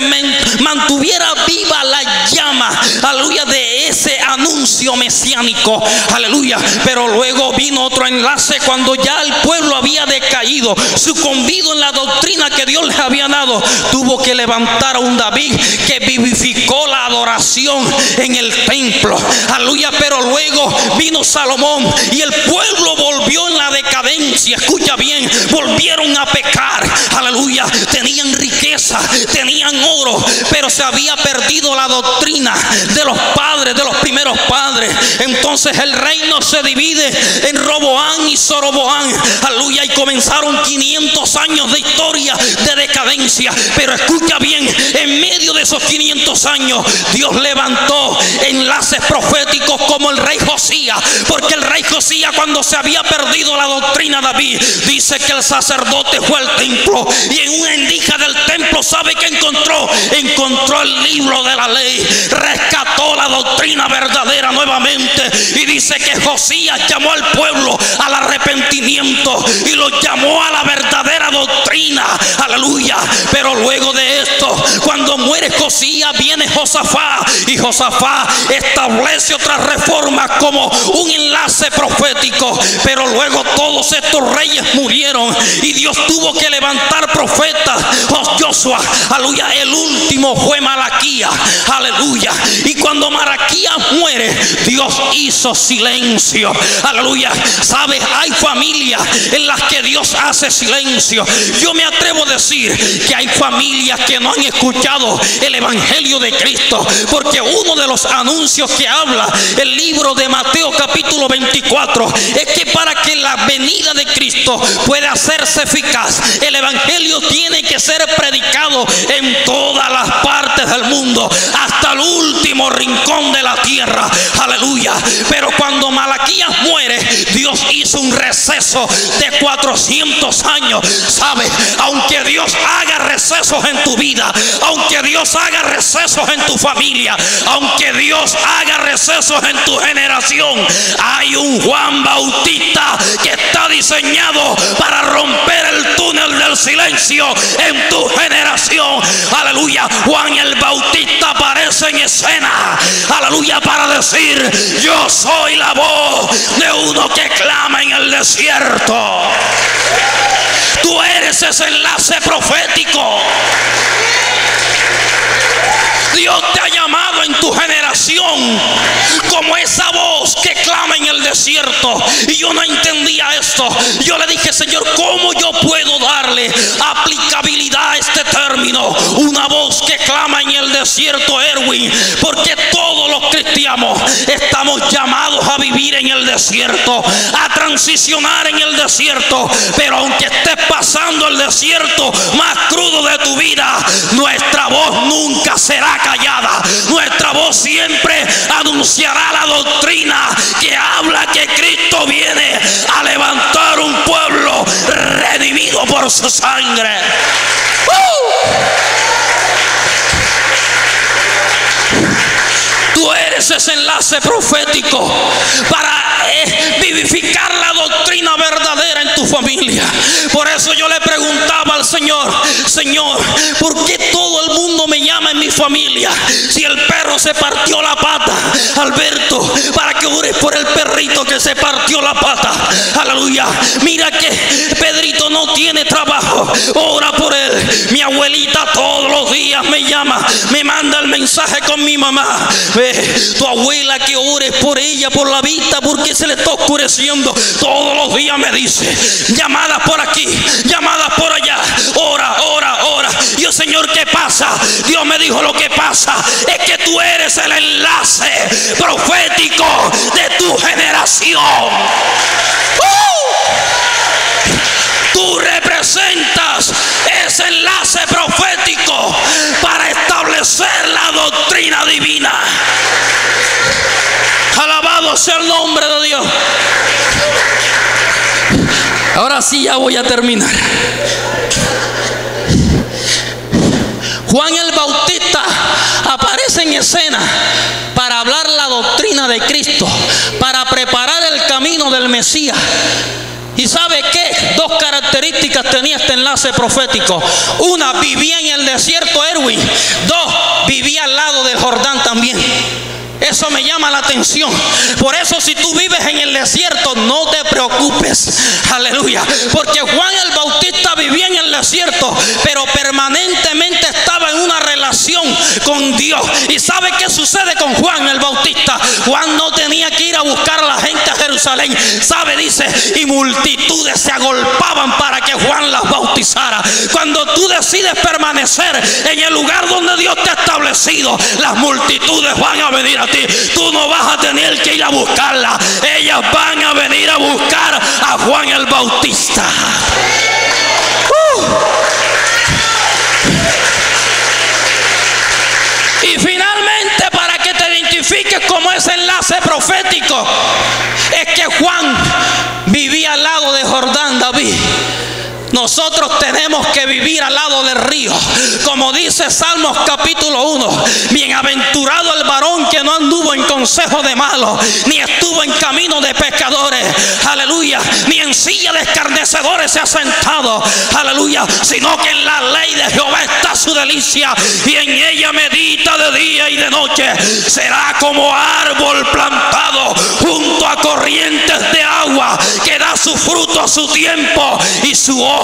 mantuviera viva la llama, aleluya, de ese anuncio mesiánico, aleluya. Pero luego vino otro enlace cuando ya el pueblo había decaído, sucumbido en la doctrina que Dios les había dado. Tuvo que levantar a un David que vivificó la adoración en el templo, aleluya. Pero luego vino Salomón y el pueblo volvió en la decadencia. Escucha bien, volvieron a pecar, aleluya. Tenían riqueza, tenían oro, pero se había perdido la doctrina de los padres, de los primeros padres. Entonces el reino se divide en Roboán y Zoroboán, aleluya, y comenzaron 500 años de historia de decadencia. Pero escucha bien, en medio de esos 500 años Dios levantó enlaces proféticos como el rey Josías, porque el rey Josías, cuando se había perdido la doctrina David, dice que el sacerdote fue al templo y en una endija del templo, ¿sabe qué encontró? Encontró el libro de la ley, rescató la doctrina verdadera nuevamente, y dice que Josías llamó al pueblo al arrepentimiento y lo llamó a la verdadera doctrina, aleluya. Pero luego de esto, cuando muere Josías, viene Josafat, y Josafat establece otra reforma como un enlace profético. Pero luego todos estos reyes murieron y Dios tuvo que levantar profetas. Josué, aleluya, el último fue Malaquías, aleluya. Y cuando Malaquías muere, Dios hizo silencio, aleluya. ¿Sabes? Hay familias en las que Dios hace silencio. Yo me atrevo a decir que hay familias que no han escuchado el evangelio de Cristo, porque uno de los anuncios que habla el libro de Mateo capítulo 24 es que para que la venida de Cristo pueda hacerse eficaz, el evangelio tiene que ser predicado en todas las partes del mundo, hasta el último rincón de la tierra, aleluya. Pero cuando Malaquías muere, Dios hizo un receso de 400 años. ¿Sabes? Aunque Dios haga recesos en tu vida, aunque Dios haga recesos en tu familia, aunque Dios haga recesos en tu generación, hay un Juan Bautista que está diseñado para romper el túnel del silencio en tu generación, aleluya. Juan el Bautista aparece en escena, aleluya, para decir: yo soy la voz de uno que clama en el desierto. Tú eres ese enlace profético. Dios te ha llamado en tu generación como esa voz que clama en el desierto y yo no entendía esto. Yo le dije: Señor, ¿cómo yo puedo darle aplicabilidad a este término? Una voz que clama en el desierto, Erwin, porque todos los cristianos estamos llamados a vivir en el desierto, a transicionar en el desierto. Pero aunque estés pasando el desierto más crudo de tu vida, nuestra voz nunca será callada. Nuestra voz siempre anunciará la doctrina que habla que Cristo viene a levantar un pueblo redimido por su sangre. Tú eres ese enlace profético para vivificar la doctrina verdadera en tu familia. Por eso yo le preguntaba al Señor: Señor, ¿por qué todo el mundo me llama en mi familia? Si el perro se partió la pata, Alberto, para que ores por el perrito que se partió la pata. Aleluya. Mira que Pedrito no tiene trabajo, ora por él. Mi abuelita todos los días me llama, me manda el mensaje con mi mamá: tu abuela, que ores por ella, por la vista, porque se le está oscureciendo. Todos los días me dice, llamadas por aquí, llamadas por allá, ora, ora, ora. Yo: Señor, ¿qué pasa? Dios me dijo: lo que pasa es que tú eres el enlace profético de tu generación. Tú representas ese enlace profético para establecer la doctrina divina. Alabado sea el nombre de Dios. Ahora sí, ya voy a terminar. Juan el Bautista aparece en escena para hablar la doctrina de Cristo, para preparar el camino del Mesías. ¿Y sabe qué? Dos características tenía este enlace profético. Una, vivía en el desierto, Erwin. Dos, vivía al lado del Jordán también. Eso me llama la atención. Por eso, si tú vives en el desierto, no te preocupes. Aleluya. Porque Juan el Bautista vivía en el desierto, pero permanentemente estaba en una relación con Dios. ¿Y sabe qué sucede con Juan el Bautista? Juan no tenía que ir a buscar a la gente a Jerusalén. ¿Sabe? Dice, y multitudes se agolpaban para que Juan las bautizara. Cuando tú decides permanecer en el lugar donde Dios te ha establecido, las multitudes van a venir a ti. Tú no vas a tener que ir a buscarla. Ellas van a venir a buscar a Juan el Bautista. Y finalmente, para que te identifiques como ese enlace profético, es que Juan vivía al lado de Jordán, David. Nosotros tenemos que vivir al lado del río. Como dice Salmos capítulo 1: bienaventurado el varón que no anduvo en consejo de malos, ni estuvo en camino de pecadores, aleluya, ni en silla de escarnecedores se ha sentado, aleluya, sino que en la ley de Jehová está su delicia, y en ella medita de día y de noche. Será como árbol plantado junto a corrientes de agua, que da su fruto a su tiempo, y su hoja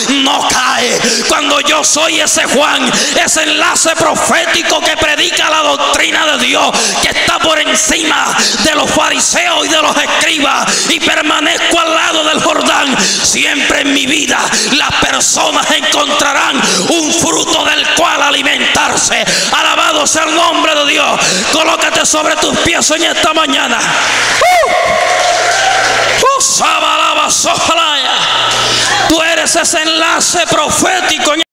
no cae. Cuando yo soy ese Juan, ese enlace profético que predica la doctrina de Dios, que está por encima de los fariseos y de los escribas, y permanezco al lado del Jordán, siempre en mi vida las personas encontrarán un fruto del cual alimentarse. Alabado sea el nombre de Dios. Colócate sobre tus pies en esta mañana. Tú eres ese enlace profético en